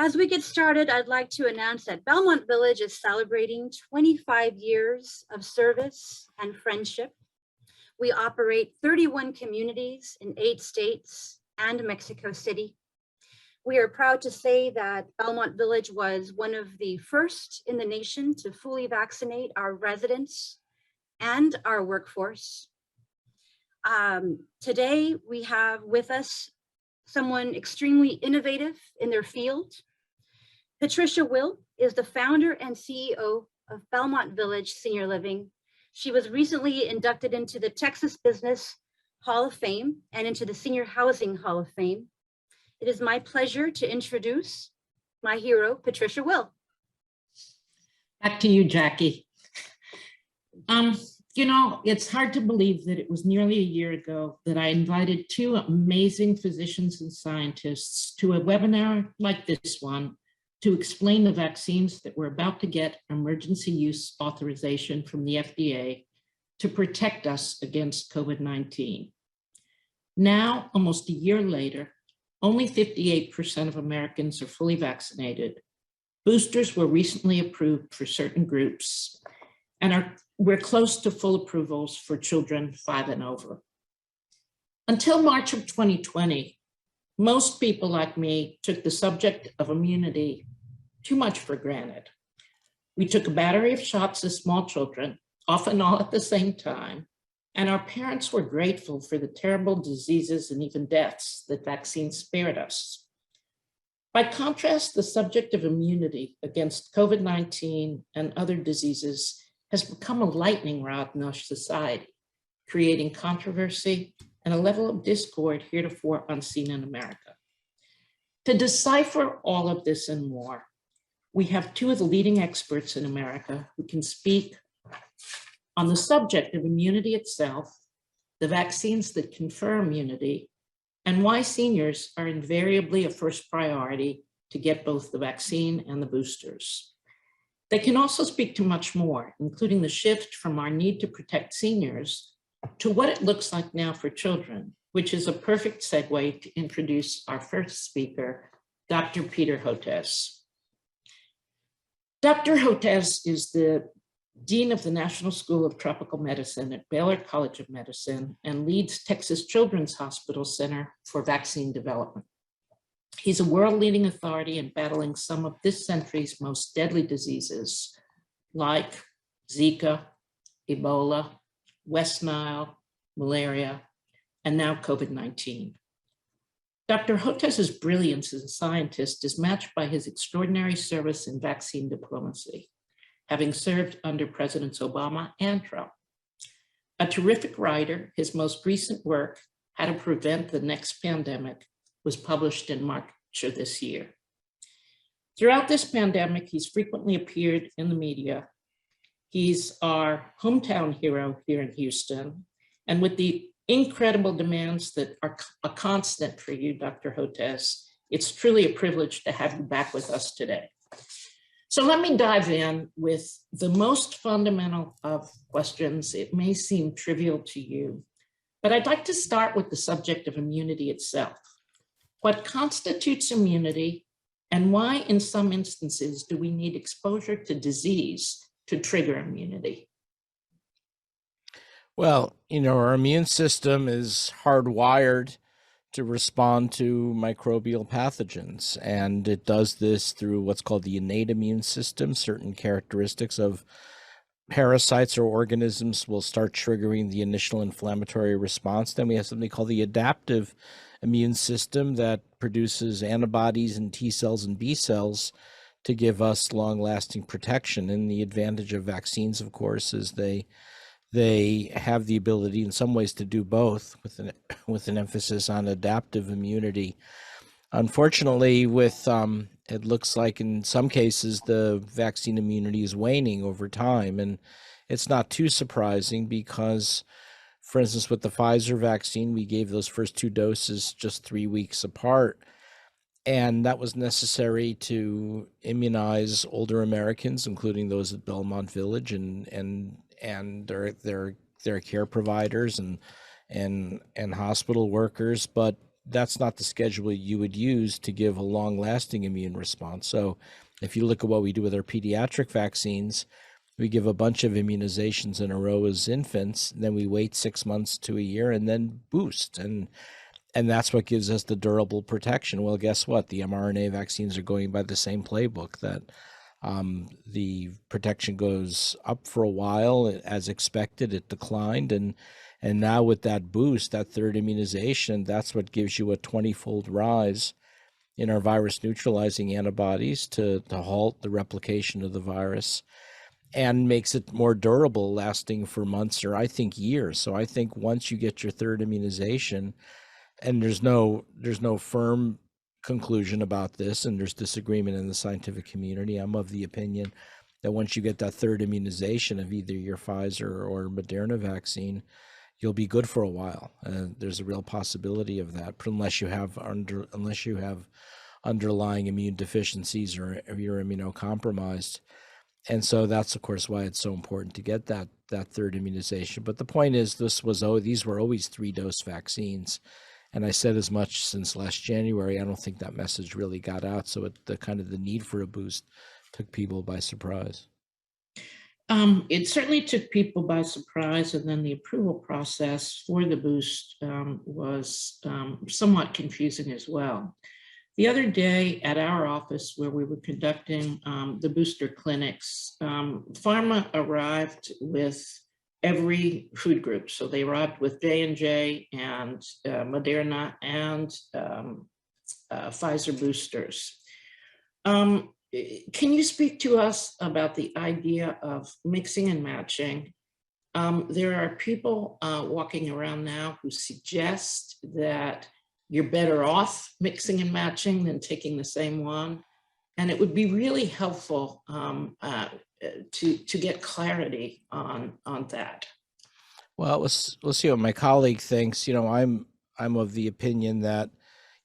As we get started, I'd like to announce that Belmont Village is celebrating 25 years of service and friendship. We operate 31 communities in 8 states and Mexico City. We are proud to say that Belmont Village was one of the first in the nation to fully vaccinate our residents and our workforce. Today, we have with us someone extremely innovative in their field. Patricia Will is the founder and CEO of Belmont Village Senior Living. She was recently inducted into the Texas Business Hall of Fame and into the Senior Housing Hall of Fame. It is my pleasure to introduce my hero, Patricia Will. Back to you, Jackie. You know, it's hard to believe that it was nearly a year ago that I invited 2 amazing physicians and scientists to a webinar like this one to explain the vaccines that we're about to get emergency use authorization from the FDA to protect us against COVID-19. Now, almost a year later, only 58% of Americans are fully vaccinated. Boosters were recently approved for certain groups, and we're close to full approvals for children 5 and over. Until March of 2020, most people like me took the subject of immunity too much for granted. We took a battery of shots as small children, often all at the same time, and our parents were grateful for the terrible diseases and even deaths that vaccines spared us. By contrast, the subject of immunity against COVID-19 and other diseases has become a lightning rod in our society, creating controversy and a level of discord heretofore unseen in America. To decipher all of this and more, we have 2 of the leading experts in America who can speak on the subject of immunity itself, the vaccines that confer immunity, and why seniors are invariably a first priority to get both the vaccine and the boosters. They can also speak to much more, including the shift from our need to protect seniors to what it looks like now for children, which is a perfect segue to introduce our first speaker, Dr. Peter Hotez. Dr. Hotez is the Dean of the National School of Tropical Medicine at Baylor College of Medicine and leads Texas Children's Hospital Center for Vaccine Development. He's a world-leading authority in battling some of this century's most deadly diseases like Zika, Ebola, West Nile, malaria, and now COVID-19. Dr. Hotez's brilliance as a scientist is matched by his extraordinary service in vaccine diplomacy, having served under Presidents Obama and Trump. A terrific writer, his most recent work, How to Prevent the Next Pandemic, was published in March of this year. Throughout this pandemic, he's frequently appeared in the media. He's our hometown hero here in Houston. And with the incredible demands that are a constant for you, Dr. Hotez, it's truly a privilege to have you back with us today. So let me dive in with the most fundamental of questions. It may seem trivial to you, but I'd like to start with the subject of immunity itself. What constitutes immunity, and why in some instances do we need exposure to disease to trigger immunity? Well, you know, our immune system is hardwired to respond to microbial pathogens, and it does this through what's called the innate immune system. Certain characteristics of parasites or organisms will start triggering the initial inflammatory response. Then we have something called the adaptive immune system that produces antibodies and T cells and B cells to give us long-lasting protection. And the advantage of vaccines, of course, is they have the ability in some ways to do both, with an emphasis on adaptive immunity. Unfortunately, it looks like in some cases the vaccine immunity is waning over time, and it's not too surprising because, for instance, with the Pfizer vaccine, we gave those first 2 doses just 3 weeks apart, and that was necessary to immunize older Americans, including those at Belmont Village and their care providers and hospital workers. But that's not the schedule you would use to give a long-lasting immune response. So if you look at what we do with our pediatric vaccines, we give a bunch of immunizations in a row as infants, and then we wait 6 months to a year and then boost. And that's what gives us the durable protection. Well, guess what? The mRNA vaccines are going by the same playbook, that the protection goes up for a while. As expected, it declined. And now with that boost, that third immunization, that's what gives you a 20-fold rise in our virus neutralizing antibodies to halt the replication of the virus, and makes it more durable, lasting for months or I think years. So I think once you get your third immunization, and there's no firm conclusion about this, and there's disagreement in the scientific community, I'm of the opinion that once you get that third immunization of either your Pfizer or Moderna vaccine, you'll be good for a while. There's a real possibility of that, unless you have underlying immune deficiencies or you're immunocompromised. And so that's, of course, why it's so important to get that third immunization. But the point is, these were always 3-dose vaccines. And I said as much since last January. I don't think that message really got out. So the need for a boost took people by surprise. It certainly took people by surprise, and then the approval process for the boost was somewhat confusing as well. The other day at our office, where we were conducting the booster clinics, pharma arrived with every food group. So they arrived with J&J and Moderna and Pfizer boosters. Can you speak to us about the idea of mixing and matching? There are people walking around now who suggest that you're better off mixing and matching than taking the same one. And it would be really helpful to get clarity on that. Well, we'll see what my colleague thinks. I'm of the opinion that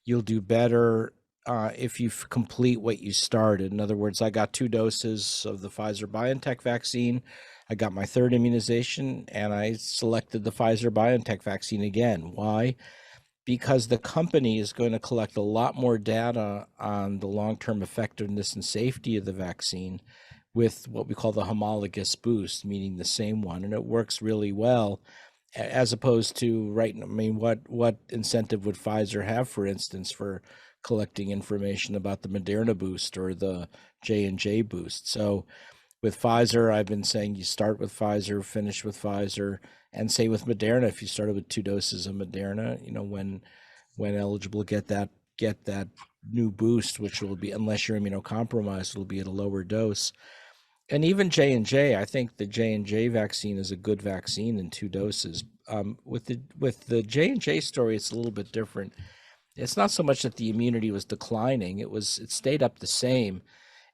you'll do better if you complete what you started. In other words, I got 2 doses of the Pfizer-BioNTech vaccine. I got my third immunization, and I selected the Pfizer-BioNTech vaccine again. Why? Because the company is going to collect a lot more data on the long-term effectiveness and safety of the vaccine with what we call the homologous boost, meaning the same one, and it works really well, as opposed to what incentive would Pfizer have, for instance, for collecting information about the Moderna boost or the J&J boost? So with Pfizer, I've been saying you start with Pfizer, finish with Pfizer, and say with Moderna, if you started with 2 doses of Moderna, when eligible, get that new boost, which will be, unless you're immunocompromised, will be at a lower dose. And even J&J, I think the J&J vaccine is a good vaccine in 2 doses. With the J&J story, it's a little bit different. It's not so much that the immunity was declining; it stayed up the same.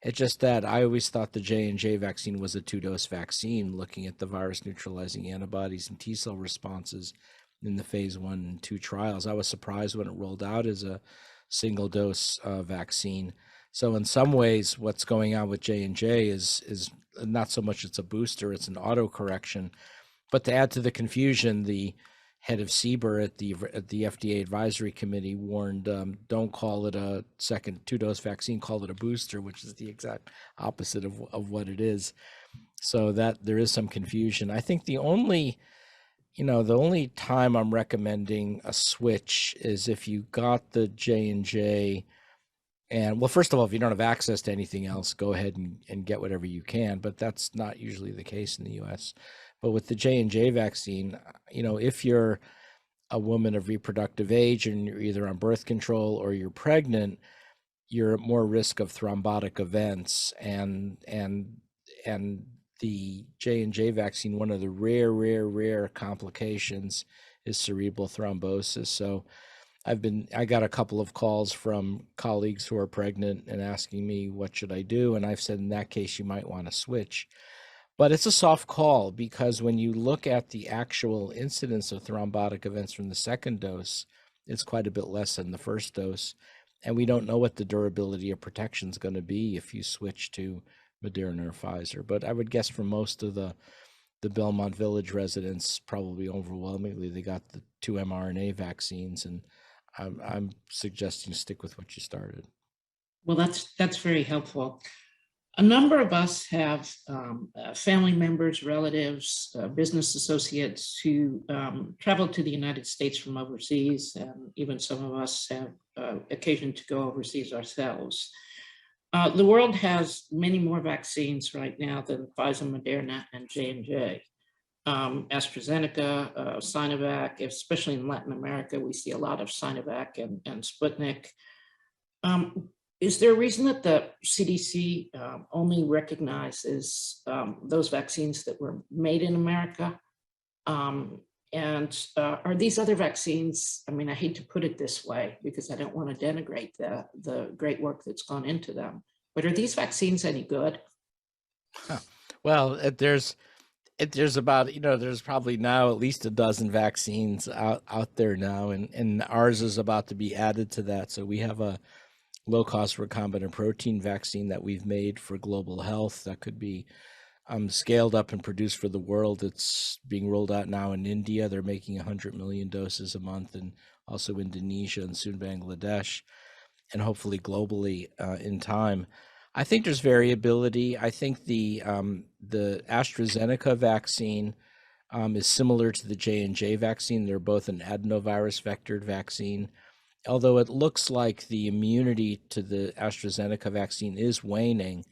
It's just that I always thought the J&J vaccine was a 2-dose vaccine, looking at the virus neutralizing antibodies and T cell responses in the phase 1 and 2 trials. I was surprised when it rolled out as a single dose vaccine. So in some ways, what's going on with J&J is not so much it's a booster, it's an autocorrection. But to add to the confusion, the head of CBER at the FDA advisory committee warned, don't call it a second 2-dose vaccine, call it a booster, which is the exact opposite of what it is. So that there is some confusion. I think the only time I'm recommending a switch is if you got the J&J, and well, first of all, if you don't have access to anything else, go ahead and get whatever you can, but that's not usually the case in the US. But with the J&J vaccine, if you're a woman of reproductive age and you're either on birth control or you're pregnant, you're at more risk of thrombotic events. And the J&J vaccine, one of the rare complications is cerebral thrombosis. So I got a couple of calls from colleagues who are pregnant and asking me, what should I do? And I've said, in that case, you might want to switch. But it's a soft call, because when you look at the actual incidence of thrombotic events from the second dose, it's quite a bit less than the first dose. And we don't know what the durability of protection is going to be if you switch to Moderna or Pfizer. But I would guess for most of the Belmont Village residents, probably overwhelmingly, they got the 2 mRNA vaccines. And I'm suggesting stick with what you started. Well, that's very helpful. A number of us have family members, relatives, business associates who travel to the United States from overseas, and even some of us have occasion to go overseas ourselves. The world has many more vaccines right now than Pfizer, Moderna, and J&J. AstraZeneca, Sinovac, especially in Latin America, we see a lot of Sinovac and Sputnik. Is there a reason that the CDC only recognizes those vaccines that were made in America? And are these other vaccines, I mean, I hate to put it this way because I don't want to denigrate the great work that's gone into them, but are these vaccines any good? Well, there's about, there's probably now at least a dozen vaccines out there now, and ours is about to be added to that. So we have a low-cost recombinant protein vaccine that we've made for global health that could be scaled up and produced for the world. It's being rolled out now in India. They're making 100 million doses a month, and also Indonesia and soon Bangladesh, and hopefully globally in time. I think there's variability. I think the AstraZeneca vaccine is similar to the J&J vaccine. They're both an adenovirus vectored vaccine. Although it looks like the immunity to the AstraZeneca vaccine is waning.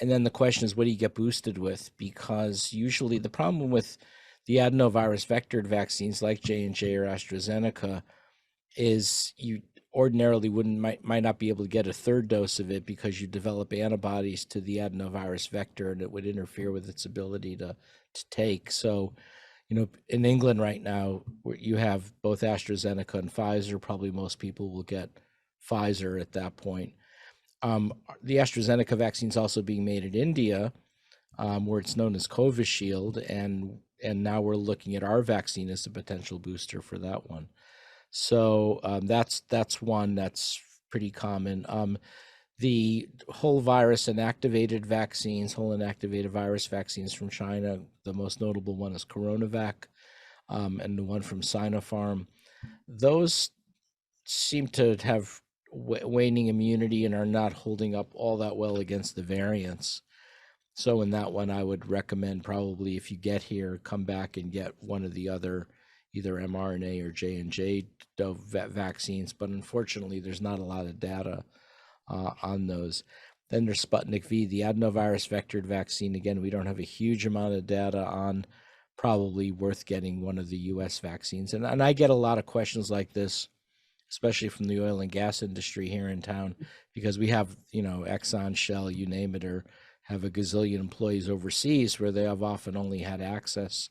And then the question is, what do you get boosted with? Because usually the problem with the adenovirus vectored vaccines like J&J or AstraZeneca is you ordinarily might not be able to get a third dose of it because you develop antibodies to the adenovirus vector, and it would interfere with its ability to take. So, in England right now, where you have both AstraZeneca and Pfizer, probably most people will get Pfizer at that point. The AstraZeneca vaccine is also being made in India, where it's known as Covishield, and now we're looking at our vaccine as a potential booster for that one. So that's one that's pretty common. The whole virus inactivated vaccines, whole inactivated virus vaccines from China, the most notable one is CoronaVac, and the one from Sinopharm. Those seem to have waning immunity and are not holding up all that well against the variants. So in that one, I would recommend probably if you get here, come back and get one of the other, either mRNA or J&J vaccines. But unfortunately, there's not a lot of data on those. Then there's Sputnik V, the adenovirus vectored vaccine. Again, we don't have a huge amount of data on, probably worth getting one of the US vaccines. And I get a lot of questions like this, especially from the oil and gas industry here in town, because we have, Exxon, Shell, you name it, or have a gazillion employees overseas where they have often only had access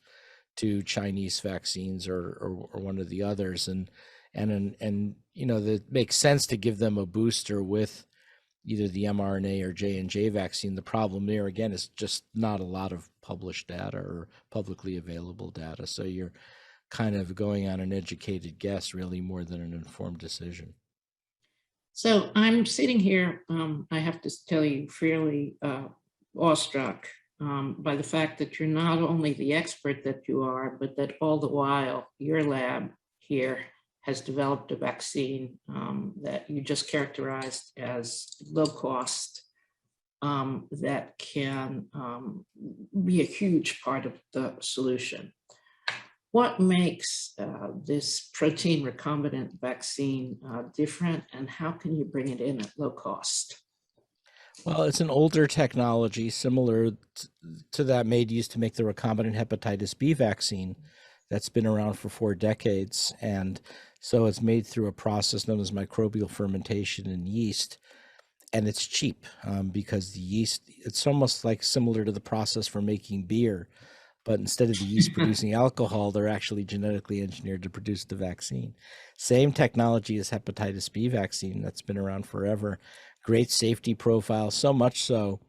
to Chinese vaccines or one of the others. And that makes sense to give them a booster with either the mRNA or J&J vaccine. The problem there, again, is just not a lot of published data or publicly available data. So you're kind of going on an educated guess, really, more than an informed decision. So I'm sitting here, I have to tell you, fairly awestruck by the fact that you're not only the expert that you are, but that all the while your lab here has developed a vaccine that you just characterized as low cost, that can be a huge part of the solution. What makes this protein recombinant vaccine different, and how can you bring it in at low cost? Well, it's an older technology similar to that used to make the recombinant hepatitis B vaccine that's been around for 4 decades. And so it's made through a process known as microbial fermentation in yeast. And it's cheap because the yeast, it's almost like similar to the process for making beer. But instead of the yeast producing alcohol, they're actually genetically engineered to produce the vaccine. Same technology as hepatitis B vaccine that's been around forever. Great safety profile, so much so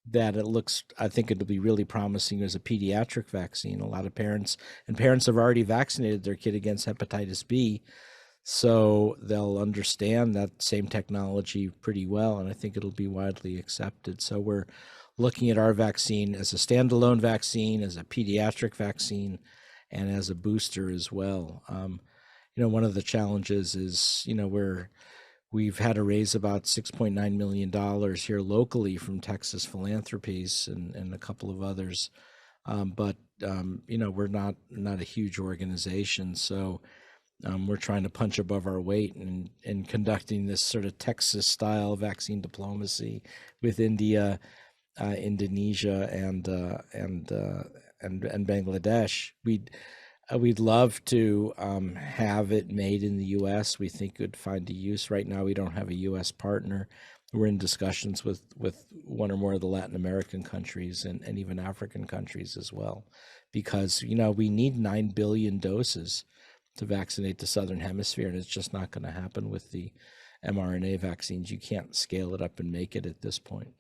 that it looks, I think it'll be really promising as a pediatric vaccine. A lot of parents have already vaccinated their kid against hepatitis B, so they'll understand that same technology pretty well, and I think it'll be widely accepted. So we're looking at our vaccine as a standalone vaccine, as a pediatric vaccine, and as a booster as well. one of the challenges is, we've had to raise about $6.9 million here locally from Texas Philanthropies and a couple of others. But we're not a huge organization. So we're trying to punch above our weight in conducting this sort of Texas style vaccine diplomacy with India, Indonesia, and Bangladesh. We'd love to have it made in the U.S. We think it would find a use. Right now, we don't have a U.S. partner. We're in discussions with one or more of the Latin American countries and even African countries as well, because we need 9 billion doses to vaccinate the Southern Hemisphere, and it's just not going to happen with the mRNA vaccines. You can't scale it up and make it at this point.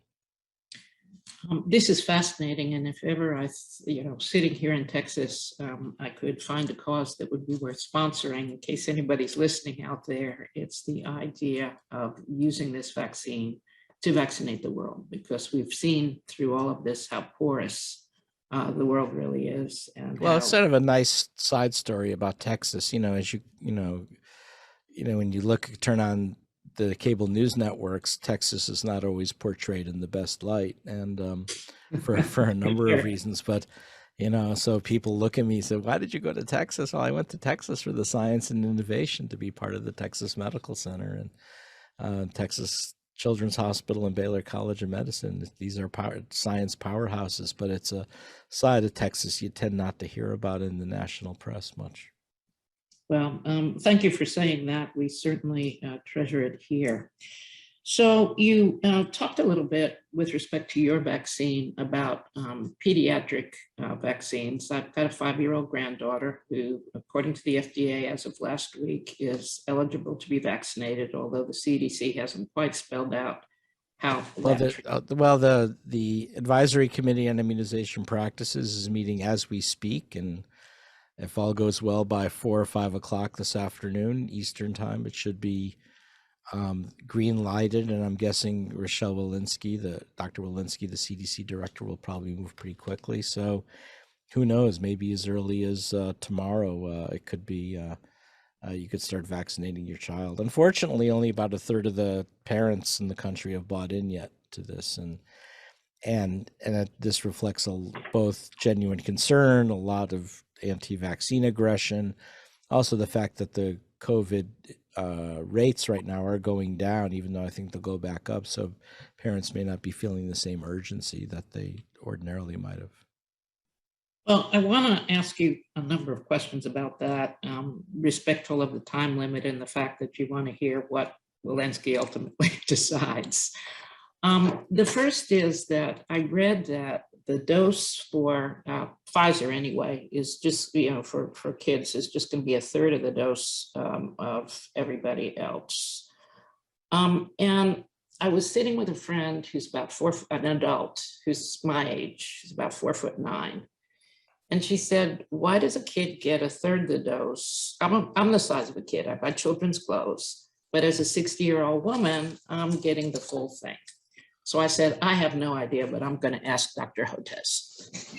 This is fascinating, and if ever sitting here in Texas, I could find a cause that would be worth sponsoring, in case anybody's listening out there, it's the idea of using this vaccine to vaccinate the world, because we've seen through all of this how porous the world really is. And well, it's sort of a nice side story about Texas. As when you turn on the cable news networks, Texas is not always portrayed in the best light, and for a number of reasons. But so people look at me and say, "Why did you go to Texas?" Well, I went to Texas for the science and innovation, to be part of the Texas Medical Center and Texas Children's Hospital and Baylor College of Medicine. These are science powerhouses, but it's a side of Texas you tend not to hear about in the national press much. Well, thank you for saying that. We certainly treasure it here. So you talked a little bit with respect to your vaccine about pediatric vaccines. I've got a 5-year-old granddaughter who, according to the FDA, as of last week, is eligible to be vaccinated, although the CDC hasn't quite spelled out how. The Advisory Committee on Immunization Practices is meeting as we speak, and if all goes well, by 4 or 5 o'clock this afternoon Eastern time, it should be green lighted. And I'm guessing Dr. Walensky, the CDC director, will probably move pretty quickly. So who knows? Maybe as early as tomorrow, it could be you could start vaccinating your child. Unfortunately, only about a third of the parents in the country have bought in yet to this, and this reflects both genuine concern, a lot of anti-vaccine aggression, also the fact that the COVID rates right now are going down, even though I think they'll go back up. So parents may not be feeling the same urgency that they ordinarily might have. Well, I want to ask you a number of questions about that, respectful of the time limit and the fact that you want to hear what Walensky ultimately decides. The first is that I read that the dose for Pfizer anyway is just, for kids is just going to be a third of the dose of everybody else. And I was sitting with a friend who's an adult who's my age, she's about 4'9". And she said, "Why does a kid get a third of the dose? I'm the size of a kid, I buy children's clothes, but as a 60-year-old woman, I'm getting the full thing." So I said, I have no idea, but I'm going to ask Dr. Hotez.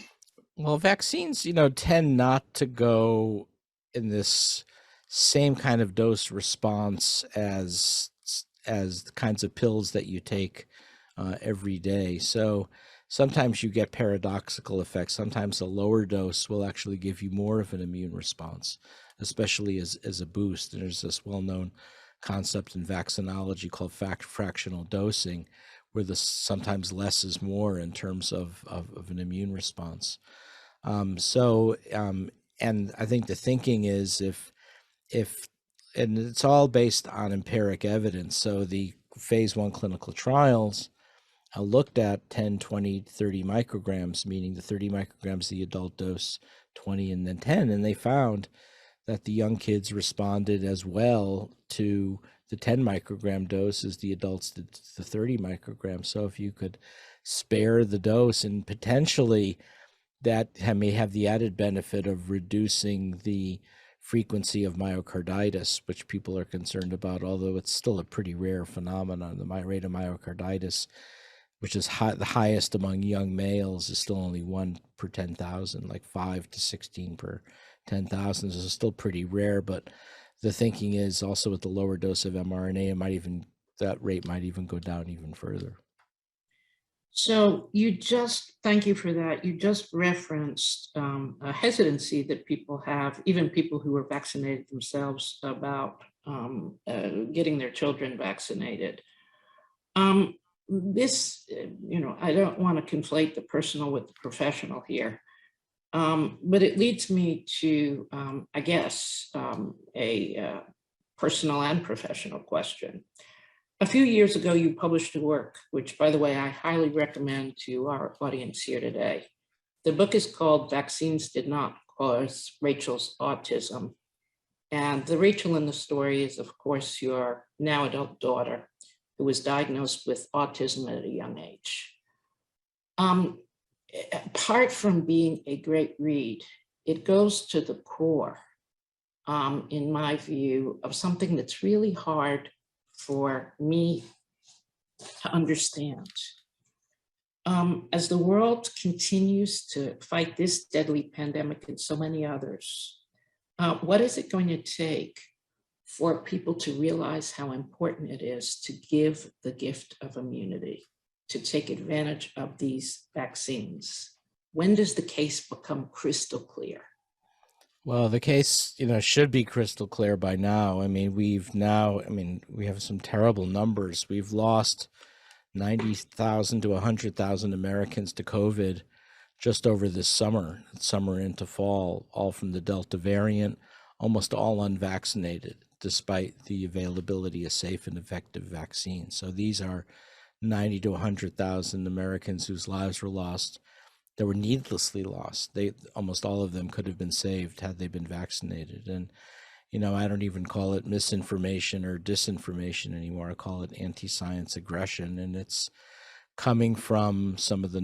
Well, vaccines, tend not to go in this same kind of dose response as the kinds of pills that you take every day. So sometimes you get paradoxical effects. Sometimes a lower dose will actually give you more of an immune response, especially as a boost. And there's this well-known concept in vaccinology called fractional dosing, where sometimes less is more in terms of an immune response. And I think the thinking is and it's all based on empiric evidence. So the phase 1 clinical trials looked at 10, 20, 30 micrograms, meaning the 30 micrograms, the adult dose, 20, and then 10. And they found that the young kids responded as well to the 10 microgram dose as the adults did the 30 micrograms. So if you could spare the dose, and potentially that may have the added benefit of reducing the frequency of myocarditis, which people are concerned about, although it's still a pretty rare phenomenon. The rate of myocarditis, which is the highest among young males, is still only 1 per 10,000, like 5 to 16 per 10,000. This is still pretty rare, but the thinking is also with the lower dose of mRNA, that rate might even go down even further. So thank you for that. You just referenced a hesitancy that people have, even people who are vaccinated themselves, about getting their children vaccinated. I don't want to conflate the personal with the professional here, but it leads me to, a personal and professional question. A few years ago, you published a work, which, by the way, I highly recommend to our audience here today. The book is called Vaccines Did Not Cause Rachel's Autism. And the Rachel in the story is, of course, your now adult daughter, who was diagnosed with autism at a young age. Apart from being a great read, it goes to the core, in my view, of something that's really hard for me to understand. As the world continues to fight this deadly pandemic and so many others, what is it going to take for people to realize how important it is to give the gift of immunity, to take advantage of these vaccines? When does the case become crystal clear? Well, the case, should be crystal clear by now. We have some terrible numbers. We've lost 90,000 to 100,000 Americans to COVID just over this summer into fall, all from the Delta variant, almost all unvaccinated, despite the availability of safe and effective vaccines. So these are 90 to 100,000 Americans whose lives were lost, that were needlessly lost. Almost all of them could have been saved had they been vaccinated. And, I don't even call it misinformation or disinformation anymore. I call it anti-science aggression. And it's coming from some of the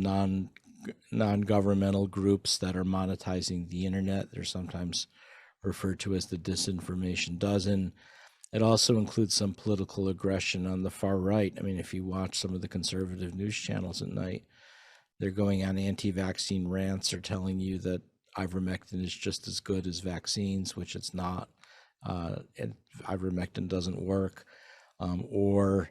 non-governmental groups that are monetizing the internet. They're sometimes referred to as the disinformation dozen. It also includes some political aggression on the far right. If you watch some of the conservative news channels at night, they're going on anti-vaccine rants or telling you that ivermectin is just as good as vaccines, which it's not. And ivermectin doesn't work. Or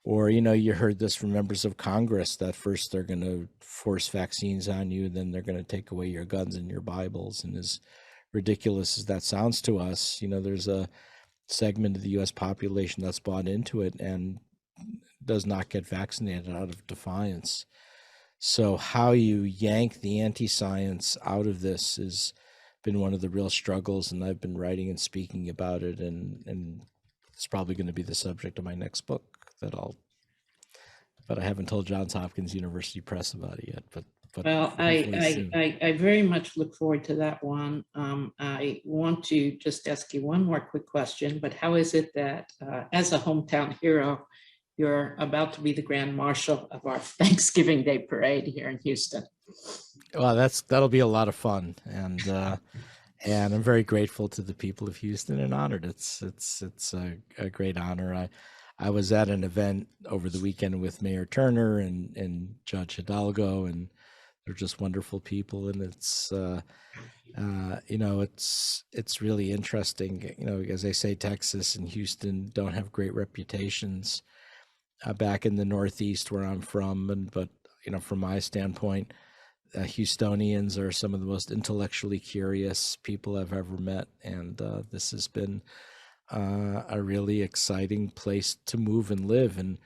you heard this from members of Congress that first they're going to force vaccines on you, then they're going to take away your guns and your Bibles. And as ridiculous as that sounds to us, there's a segment of the U.S. population that's bought into it and does not get vaccinated out of defiance. So how you yank the anti-science out of this has been one of the real struggles, and I've been writing and speaking about it, and it's probably going to be the subject of my next book but I haven't told Johns Hopkins University Press about it yet. But well, I very much look forward to that one. I want to just ask you one more quick question, but how is it that as a hometown hero, you're about to be the Grand Marshal of our Thanksgiving Day parade here in Houston? Well, that'll be a lot of fun, and I'm very grateful to the people of Houston and honored. It's a great honor. I was at an event over the weekend with Mayor Turner and Judge Hidalgo, and they're just wonderful people, and it's it's really interesting. As I say, Texas and Houston don't have great reputations back in the Northeast where I'm from, but from my standpoint, Houstonians are some of the most intellectually curious people I've ever met, and this has been a really exciting place to move and live. And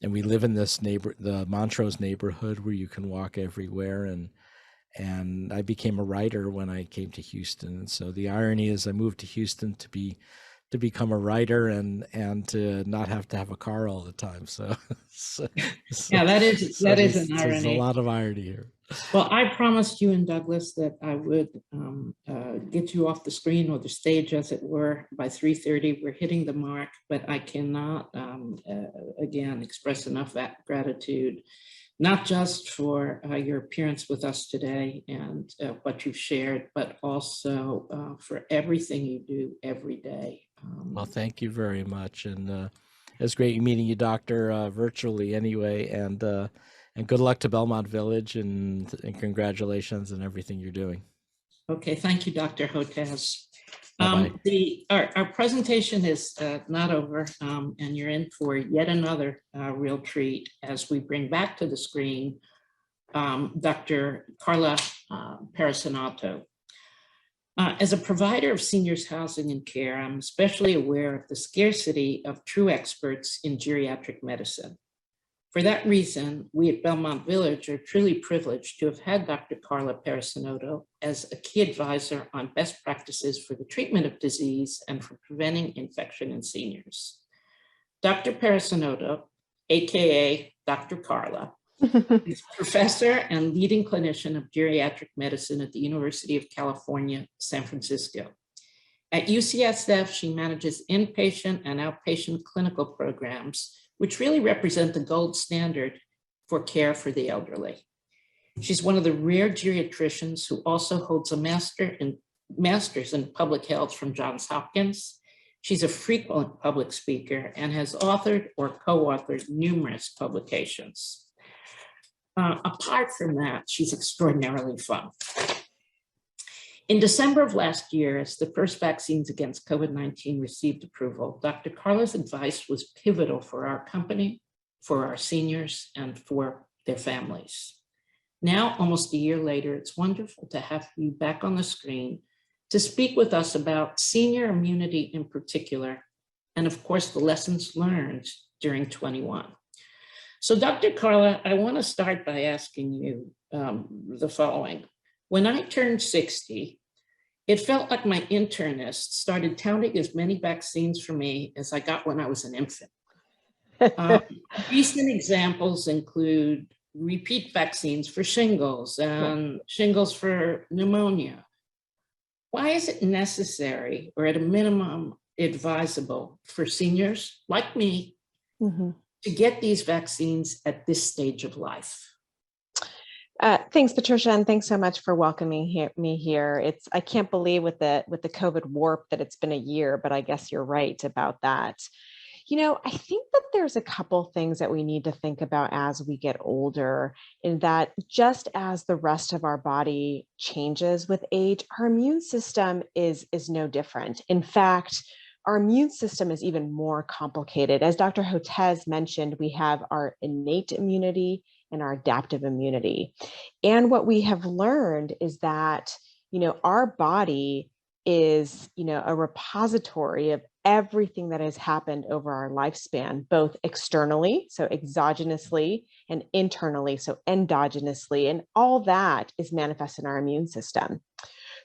we live in this the Montrose neighborhood where you can walk everywhere. And I became a writer when I came to Houston. And so the irony is I moved to Houston to become a writer and to not have to have a car all the time. So yeah, that is an irony. There's a lot of irony here. Well, I promised you and Douglas that I would get you off the screen or the stage, as it were, by 3:30. We're hitting the mark, but I cannot, again, express enough that gratitude, not just for your appearance with us today and what you've shared, but also for everything you do every day. Well, thank you very much. And it's great meeting you, Doctor, virtually anyway. And good luck to Belmont Village, and congratulations on everything you're doing. Okay, thank you, Dr. Hotez. Our presentation is not over, and you're in for yet another real treat as we bring back to the screen Dr. Carla Parasinato. As a provider of seniors housing and care, I'm especially aware of the scarcity of true experts in geriatric medicine. For that reason, we at Belmont Village are truly privileged to have had Dr. Carla Parasinato as a key advisor on best practices for the treatment of disease and for preventing infection in seniors. Dr. Parasinato, AKA Dr. Carla, is professor and leading clinician of geriatric medicine at the University of California, San Francisco. At UCSF, she manages inpatient and outpatient clinical programs, which really represent the gold standard for care for the elderly. She's one of the rare geriatricians who also holds a master's in public health from Johns Hopkins. She's a frequent public speaker and has authored or co-authored numerous publications. Apart from that, she's extraordinarily fun. In December of last year, as the first vaccines against COVID-19 received approval, Dr. Carla's advice was pivotal for our company, for our seniors, and for their families. Now, almost a year later, it's wonderful to have you back on the screen to speak with us about senior immunity in particular, and of course, the lessons learned during 21. So Dr. Carla, I want to start by asking you the following. When I turned 60, it felt like my internist started counting as many vaccines for me as I got when I was an infant. Recent examples include repeat vaccines for shingles and shingles for pneumonia. Why is it necessary, or at a minimum advisable, for seniors like me to get these vaccines at this stage of life? Thanks, Patricia, and thanks so much for welcoming me here. I can't believe with the COVID warp that it's been a year, but I guess you're right about that. You know, I think that there's a couple things that we need to think about as we get older, in that just as the rest of our body changes with age, our immune system is no different. In fact, our immune system is even more complicated. As Dr. Hotez mentioned, we have our innate immunity and our adaptive immunity. And what we have learned is that, you know, our body is, you know, a repository of everything that has happened over our lifespan, both externally, so exogenously, and internally, so endogenously, and all that is manifest in our immune system.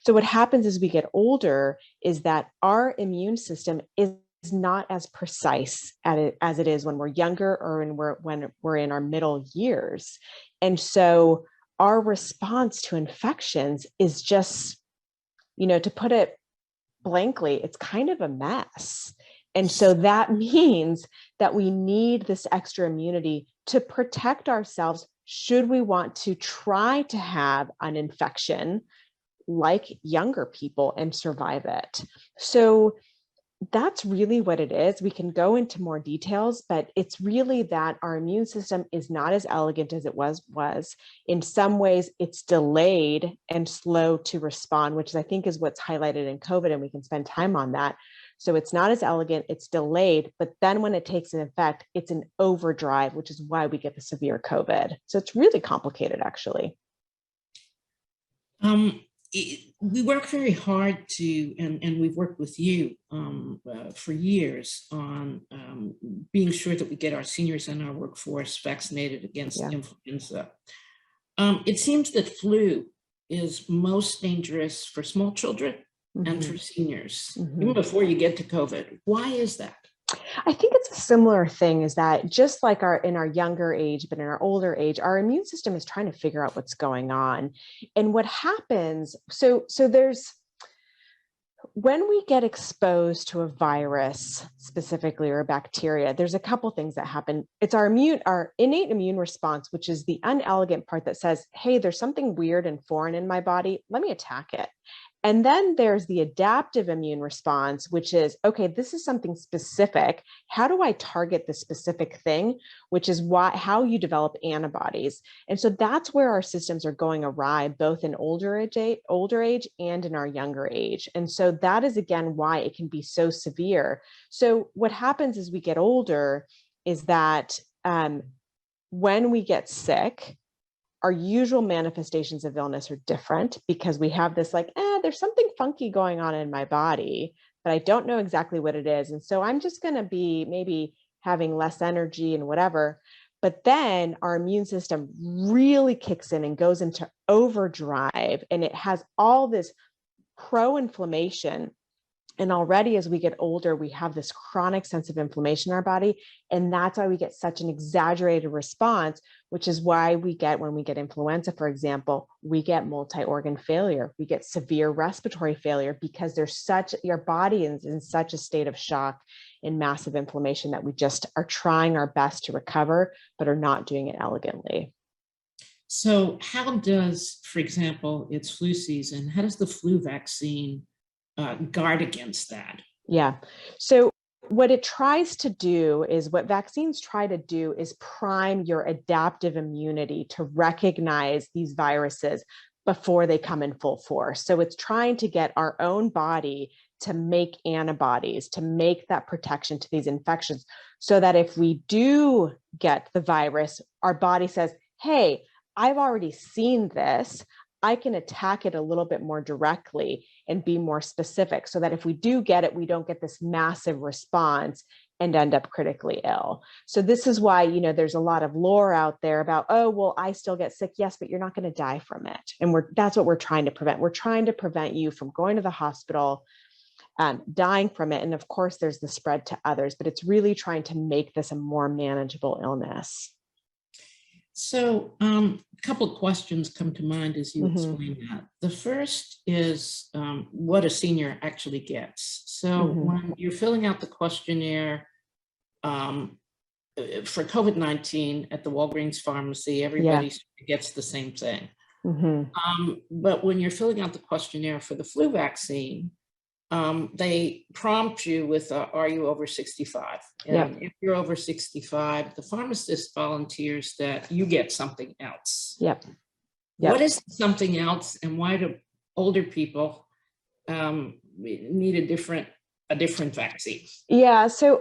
So what happens as we get older is that our immune system is not as precise as it is when we're younger or when we're in our middle years. And so our response to infections is just, you know, to put it blankly, it's kind of a mess. And so that means that we need this extra immunity to protect ourselves should we want to try to have an infection like younger people and survive it. So that's really what it is. We can go into more details, but it's really that our immune system is not as elegant as it was. In some ways, it's delayed and slow to respond, which I think is what's highlighted in COVID, and we can spend time on that. So it's not as elegant, it's delayed, but then when it takes an effect, it's an overdrive, which is why we get the severe COVID. So it's really complicated, actually. We work very hard to, and we've worked with you for years on being sure that we get our seniors and our workforce vaccinated against influenza. It seems that flu is most dangerous for small children and for seniors, even before you get to COVID. Why is that? I think it's a similar thing, is that just like in our younger age, but in our older age, our immune system is trying to figure out what's going on. And what happens, so there's, when we get exposed to a virus specifically, or a bacteria, there's a couple things that happen. It's our innate immune response, which is the unelegant part that says, hey, there's something weird and foreign in my body. Let me attack it. And then there's the adaptive immune response, which is, okay, this is something specific. How do I target the specific thing, which is how you develop antibodies. And so that's where our systems are going awry, both in older age and in our younger age. And so that is, again, why it can be so severe. So what happens as we get older is that when we get sick, our usual manifestations of illness are different because we have this like, there's something funky going on in my body, but I don't know exactly what it is. And so I'm just going to be maybe having less energy and whatever. But then our immune system really kicks in and goes into overdrive, and it has all this pro-inflammation. And already as we get older, we have this chronic sense of inflammation in our body. And that's why we get such an exaggerated response, which is why when we get influenza, for example, we get multi-organ failure. We get severe respiratory failure because your body is in such a state of shock and massive inflammation that we just are trying our best to recover, but are not doing it elegantly. So how does, for example, it's flu season, how does the flu vaccine guard against that? Yeah. So what vaccines try to do is prime your adaptive immunity to recognize these viruses before they come in full force. So it's trying to get our own body to make antibodies, to make that protection to these infections, so that if we do get the virus, our body says, hey, I've already seen this. I can attack it a little bit more directly and be more specific, so that if we do get it, we don't get this massive response and end up critically ill. So this is why, there's a lot of lore out there about, oh, well, I still get sick. Yes, but you're not going to die from it. And that's what we're trying to prevent. We're trying to prevent you from going to the hospital, dying from it. And of course, there's the spread to others, but it's really trying to make this a more manageable illness. So a couple of questions come to mind as you Mm-hmm. explain that. The first is what a senior actually gets. So Mm-hmm. when you're filling out the questionnaire for COVID-19 at the Walgreens pharmacy, everybody gets the same thing. Mm-hmm. But when you're filling out the questionnaire for the flu vaccine, they prompt you with, are you over 65? And if you're over 65, the pharmacist volunteers that you get something else. What is something else, and why do older people need a different vaccine? Yeah, so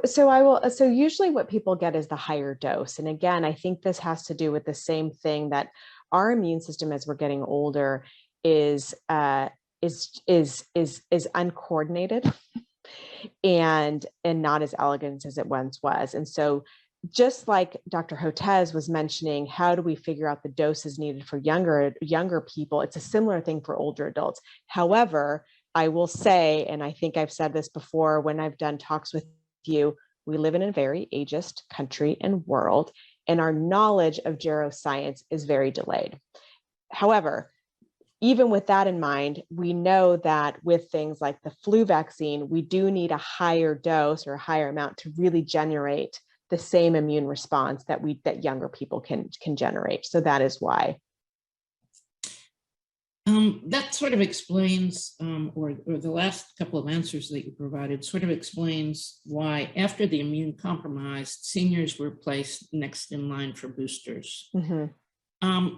usually what people get is the higher dose. And again, I think this has to do with the same thing, that our immune system as we're getting older is uncoordinated and not as elegant as it once was. And so just like Dr. Hotez was mentioning, how do we figure out the doses needed for younger people? It's a similar thing for older adults. However, I will say, and I think I've said this before when I've done talks with you, we live in a very ageist country and world, and our knowledge of geroscience is very delayed. However, even with that in mind, we know that with things like the flu vaccine, we do need a higher dose or a higher amount to really generate the same immune response that younger people can generate. So that is why. That sort of explains, or the last couple of answers that you provided sort of explains why, after the immune compromised, seniors were placed next in line for boosters. Mm-hmm.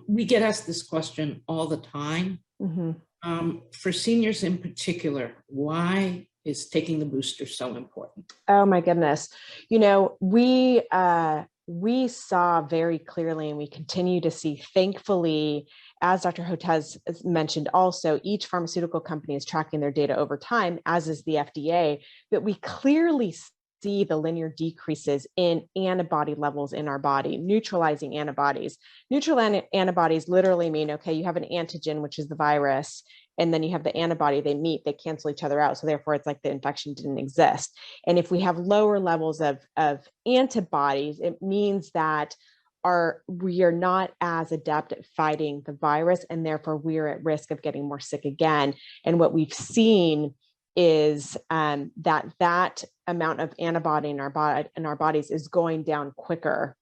We get asked this question all the time. Mm-hmm. For seniors in particular, why is taking the booster so important? Oh my goodness. We saw very clearly, and we continue to see, thankfully, as Dr. Hotez mentioned also, each pharmaceutical company is tracking their data over time, as is the FDA, that we clearly see the linear decreases in antibody levels in our body, neutralizing antibodies. Antibodies literally mean, okay, you have an antigen, which is the virus, and then you have the antibody, they meet, they cancel each other out. So therefore it's like the infection didn't exist. And if we have lower levels of antibodies, it means that we are not as adept at fighting the virus, and therefore we're at risk of getting more sick again. And what we've seen is that amount of antibody in our bodies is going down quicker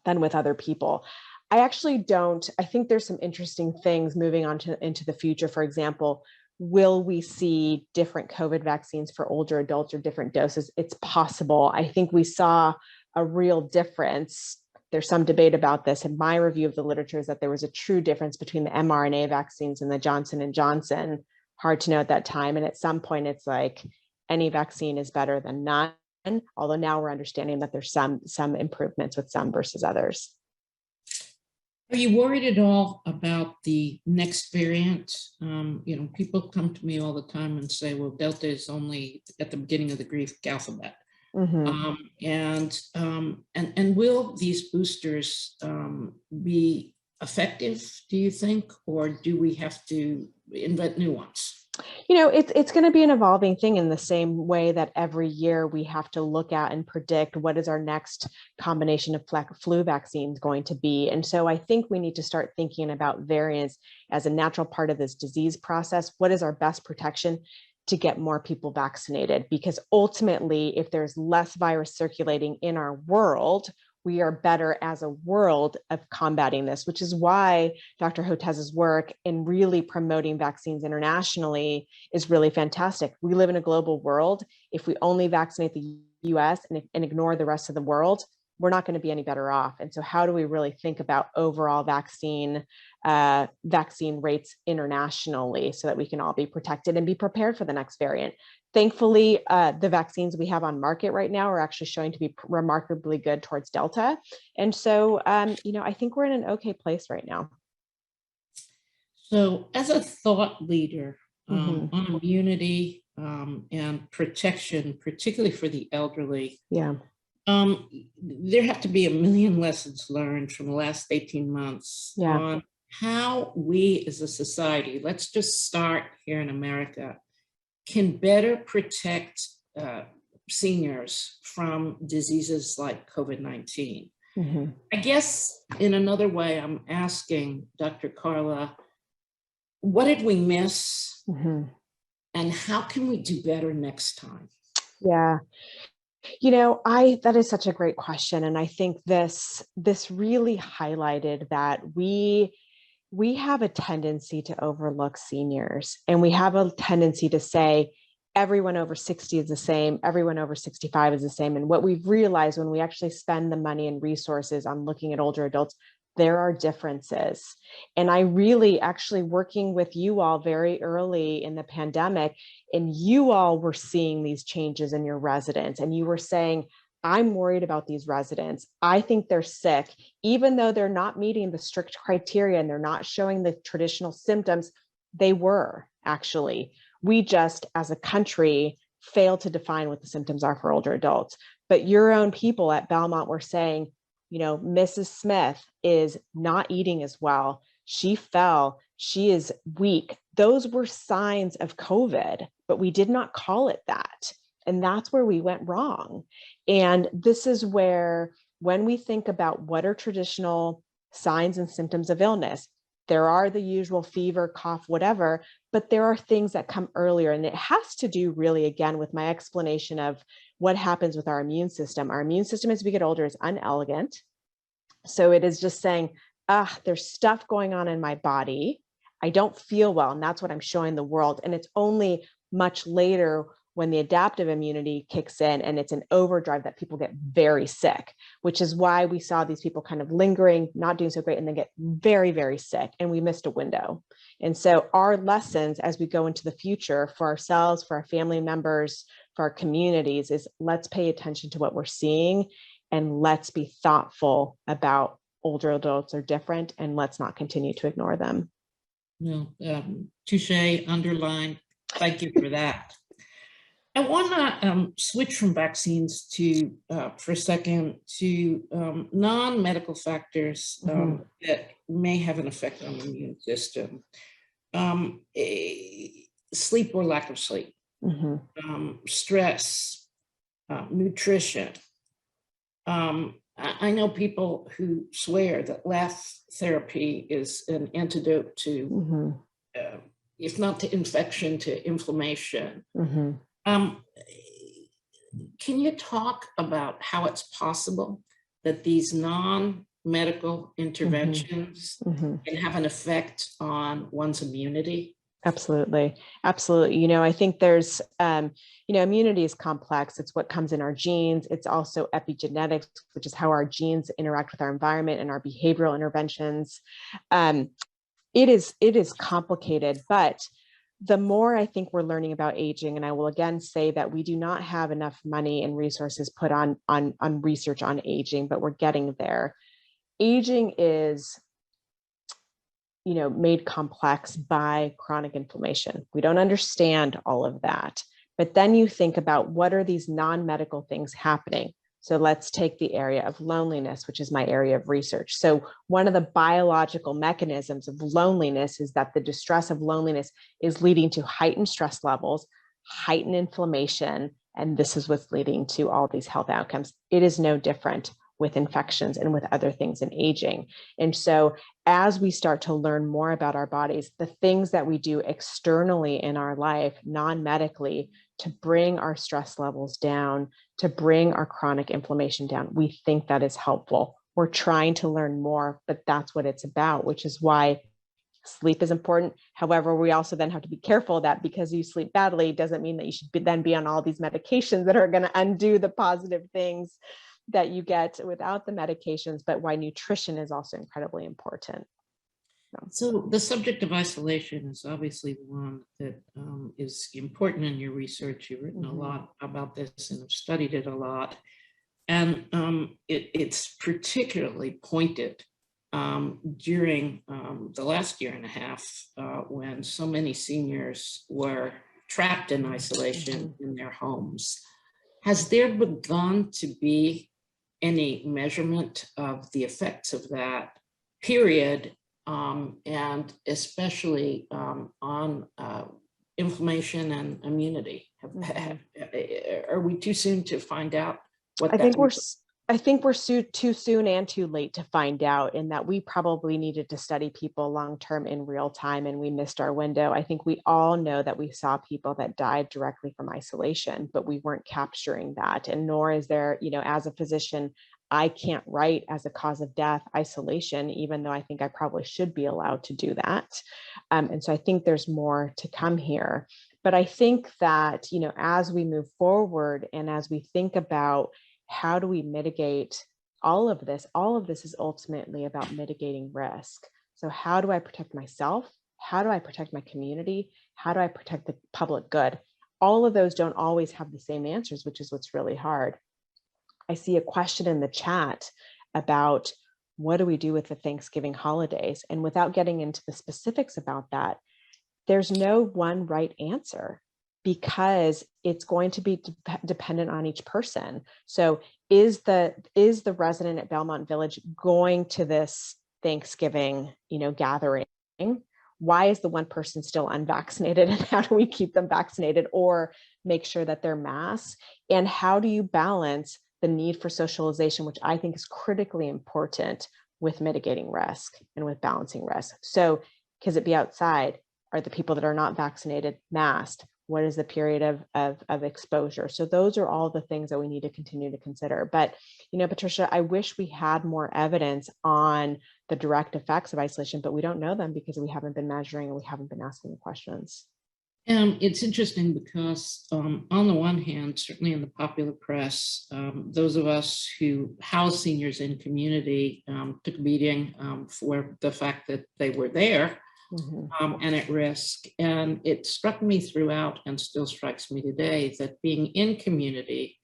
than with other people. I think there's some interesting things moving on into the future. For example, Will we see different COVID vaccines for older adults or different doses? It's possible. I think we saw a real difference. There's some debate about this. In my review of the literature is that there was a true difference between the mRNA vaccines and the Johnson & Johnson. Hard to know at that time. And at some point, it's like any vaccine is better than none. Although now we're understanding that there's some improvements with some versus others. Are you worried at all about the next variant? People come to me all the time and say, well, Delta is only at the beginning of the Greek alphabet. Mm-hmm. And will these boosters be effective, do you think, or do we have to invent new ones? It's going to be an evolving thing in the same way that every year we have to look at and predict what is our next combination of flu vaccines going to be. And so I think we need to start thinking about variants as a natural part of this disease process. What is our best protection to get more people vaccinated? Because ultimately, if there's less virus circulating in our world, we are better as a world of combating this, which is why Dr. Hotez's work in really promoting vaccines internationally is really fantastic. We live in a global world. If we only vaccinate the US and ignore the rest of the world, we're not going to be any better off. And so how do we really think about overall vaccine rates internationally so that we can all be protected and be prepared for the next variant? Thankfully, the vaccines we have on market right now are actually showing to be remarkably good towards Delta. And so, I think we're in an okay place right now. So as a thought leader on immunity and protection, particularly for the elderly, there have to be a million lessons learned from the last 18 months on how we as a society, let's just start here in America, can better protect seniors from diseases like COVID-19. I guess in another way, I'm asking Dr. Carla, what did we miss and how can we do better next time? Yeah. That is such a great question. And I think this really highlighted that we have a tendency to overlook seniors, and we have a tendency to say everyone over 60 is the same, everyone over 65 is the same. And what we've realized when we actually spend the money and resources on looking at older adults, there are differences. And I really actually working with you all very early in the pandemic, and you all were seeing these changes in your residents, and you were saying, I'm worried about these residents. I think they're sick, even though they're not meeting the strict criteria and they're not showing the traditional symptoms. They were actually. We just, as a country, failed to define what the symptoms are for older adults. But your own people at Belmont were saying, Mrs. Smith is not eating as well. She fell. She is weak. Those were signs of COVID, but we did not call it that. And that's where we went wrong. And this is where, when we think about what are traditional signs and symptoms of illness, there are the usual fever, cough, whatever, but there are things that come earlier. And it has to do really, again, with my explanation of what happens with our immune system. Our immune system as we get older is unelegant. So it is just saying, there's stuff going on in my body. I don't feel well. And that's what I'm showing the world. And it's only much later when the adaptive immunity kicks in and it's an overdrive that people get very sick, which is why we saw these people kind of lingering, not doing so great, and then get very, very sick. And we missed a window. And so our lessons as we go into the future for ourselves, for our family members, for our communities is let's pay attention to what we're seeing and let's be thoughtful about older adults are different and let's not continue to ignore them. No, touche, underline. Thank you for that. I want to switch from vaccines to, for a second, to non-medical factors that may have an effect on the immune system. Sleep or lack of sleep, stress, nutrition. I know people who swear that laugh therapy is an antidote to, if not to infection, to inflammation. Can you talk about how it's possible that these non-medical interventions can have an effect on one's immunity? Absolutely. Absolutely. I think there's, immunity is complex. It's what comes in our genes. It's also epigenetics, which is how our genes interact with our environment and our behavioral interventions. Um, it is complicated, but the more I think we're learning about aging, and I will again say that we do not have enough money and resources put on research on aging, but we're getting there. Aging is made complex by chronic inflammation. We don't understand all of that. But then you think about what are these non-medical things happening? So let's take the area of loneliness, which is my area of research. So one of the biological mechanisms of loneliness is that the distress of loneliness is leading to heightened stress levels, heightened inflammation, and this is what's leading to all these health outcomes. It is no different with infections and with other things in aging. And so as we start to learn more about our bodies, the things that we do externally in our life, non-medically, to bring our stress levels down, to bring our chronic inflammation down, we think that is helpful. We're trying to learn more, but that's what it's about, which is why sleep is important. However, we also then have to be careful that because you sleep badly doesn't mean that you should then be on all these medications that are going to undo the positive things that you get without the medications, but why nutrition is also incredibly important. So the subject of isolation is obviously one that is important in your research. You've written a lot about this and have studied it a lot. And it's particularly pointed during the last year and a half when so many seniors were trapped in isolation in their homes. Has there begun to be any measurement of the effects of that period, and especially on inflammation and immunity? Are we too soon to find out what I think we're too soon and too late to find out, in that we probably needed to study people long-term in real time and we missed our window. I think we all know that we saw people that died directly from isolation, but we weren't capturing that. And nor is there, as a physician, I can't write as a cause of death isolation, even though I think I probably should be allowed to do that. And so I think there's more to come here. But I think that, as we move forward and as we think about how do we mitigate all of this is ultimately about mitigating risk. So how do I protect myself? How do I protect my community? How do I protect the public good? All of those don't always have the same answers, which is what's really hard. I see a question in the chat about what do we do with the Thanksgiving holidays? And without getting into the specifics about that, there's no one right answer, because it's going to be dependent on each person. So is the resident at Belmont Village going to this Thanksgiving, gathering? Why is the one person still unvaccinated, and how do we keep them vaccinated or make sure that they're masked? And how do you balance the need for socialization, which I think is critically important with mitigating risk and with balancing risk? So can it be outside? Are the people that are not vaccinated masked? What is the period of exposure? So those are all the things that we need to continue to consider. But, Patricia, I wish we had more evidence on the direct effects of isolation, but we don't know them because we haven't been measuring and we haven't been asking the questions. It's interesting because on the one hand, certainly in the popular press, those of us who house seniors in community took a beating for the fact that they were there. And at risk. And it struck me throughout, and still strikes me today, that being in community,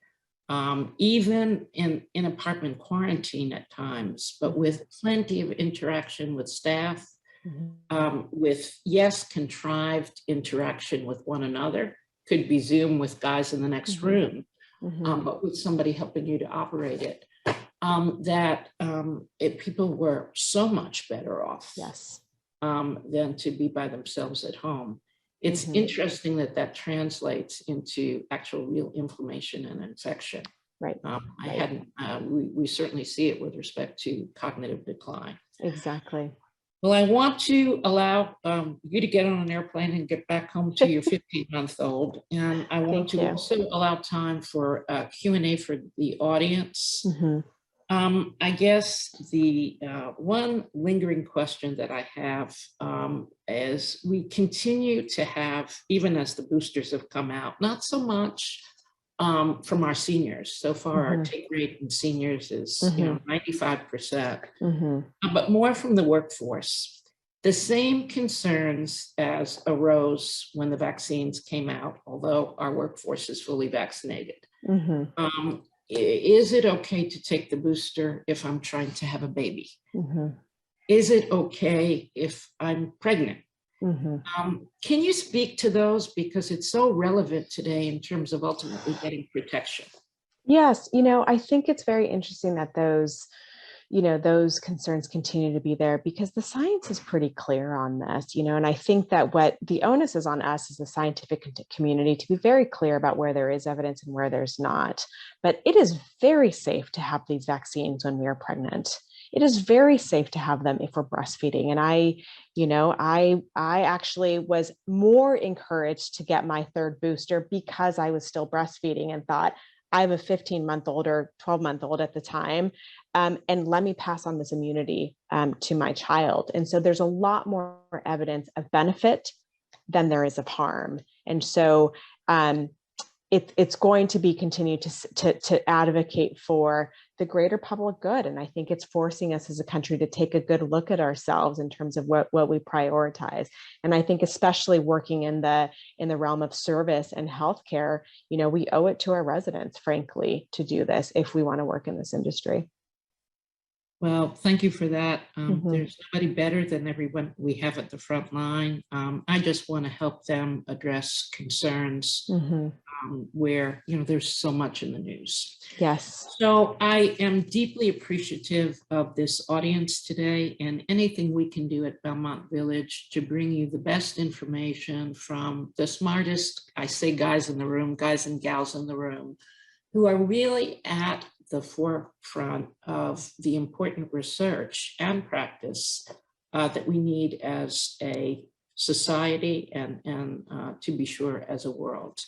even in apartment quarantine at times, but with plenty of interaction with staff, with, yes, contrived interaction with one another, could be Zoom with guys in the next room, but with somebody helping you to operate it, people were so much better off. Yes. Than to be by themselves at home. It's interesting that translates into actual real inflammation and infection. Right. We certainly see it with respect to cognitive decline. Exactly. Well, I want to allow you to get on an airplane and get back home to your 15-month-old. And I want to also allow time for Q&A for the audience. I guess the one lingering question that I have is we continue to have, even as the boosters have come out, not so much from our seniors. So far, our take rate in seniors is 95%, but more from the workforce. The same concerns as arose when the vaccines came out, although our workforce is fully vaccinated. Is it okay to take the booster if I'm trying to have a baby? Is it okay if I'm pregnant? Can you speak to those, because it's so relevant today in terms of ultimately getting protection? Yes, I think it's very interesting that those concerns continue to be there, because the science is pretty clear on this, and I think that what the onus is on us as a scientific community to be very clear about where there is evidence and where there's not. But it is very safe to have these vaccines when we are pregnant. It is very safe to have them if we're breastfeeding. And I actually was more encouraged to get my third booster because I was still breastfeeding and thought, I'm a 15-month-old or 12-month-old at the time, and let me pass on this immunity to my child. And so there's a lot more evidence of benefit than there is of harm. And so it's going to be continued to advocate for the greater public good. And I think it's forcing us as a country to take a good look at ourselves in terms of what we prioritize. And I think especially working in the realm of service and healthcare, we owe it to our residents, frankly, to do this if we want to work in this industry. Well, thank you for that. There's nobody better than everyone we have at the front line. I just want to help them address concerns where, there's so much in the news. Yes. So I am deeply appreciative of this audience today, and anything we can do at Belmont Village to bring you the best information from the smartest, I say guys in the room, guys and gals in the room, who are really at the forefront of the important research and practice that we need as a society and to be sure as a world.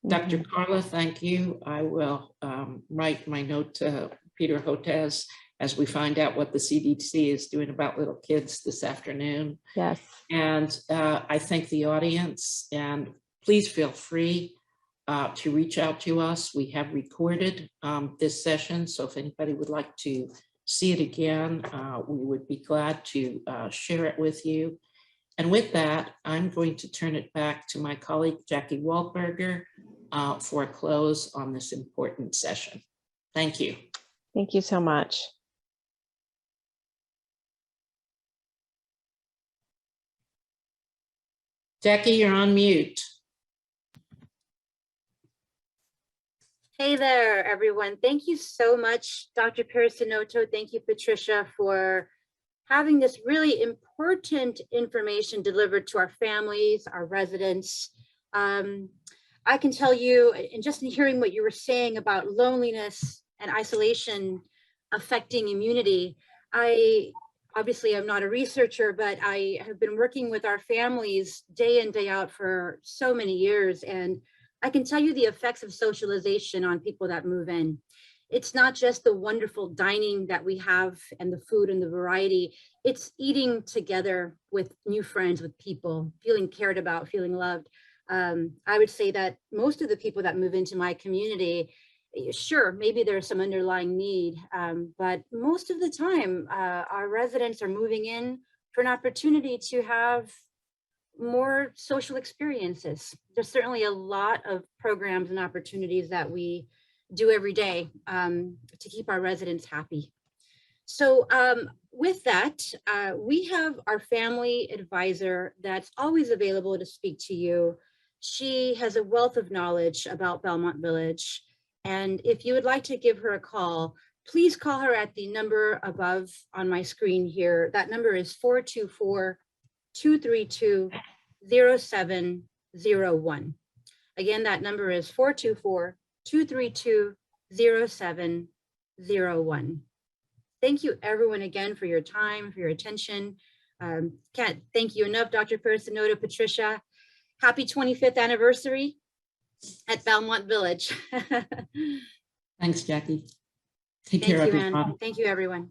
Dr. Carla, thank you. I will write my note to Peter Hotez as we find out what the CDC is doing about little kids this afternoon. Yes. And I thank the audience, and please feel free to reach out to us. We have recorded this session, so if anybody would like to see it again, we would be glad to share it with you. And with that, I'm going to turn it back to my colleague, Jackie Waldberger, for a close on this important session. Thank you. Thank you so much. Jackie, you're on mute. Hey there, everyone. Thank you so much, Dr. Perissinotto. Thank you, Patricia, for having this really important information delivered to our families, our residents. I can tell you, and just in hearing what you were saying about loneliness and isolation affecting immunity, obviously I'm not a researcher, but I have been working with our families day in, day out for so many years. And I can tell you the effects of socialization on people that move in. It's not just the wonderful dining that we have and the food and the variety. It's eating together with new friends, with people, feeling cared about, feeling loved. I would say that most of the people that move into my community, sure, maybe there's some underlying need, but most of the time, our residents are moving in for an opportunity to have more social experiences. There's certainly a lot of programs and opportunities that we do every day to keep our residents happy. So with that, we have our family advisor that's always available to speak to you. She has a wealth of knowledge about Belmont Village. And if you would like to give her a call, please call her at the number above on my screen here. That number is 424-232-0701. Again, that number is 424-232-0701. Thank you everyone again for your time, for your attention. Can't thank you enough, Dr. Perissinotto, Patricia. Happy 25th anniversary at Belmont Village. Thanks, Jackie. Take Thank care, you, everybody. Anne. Thank you, everyone.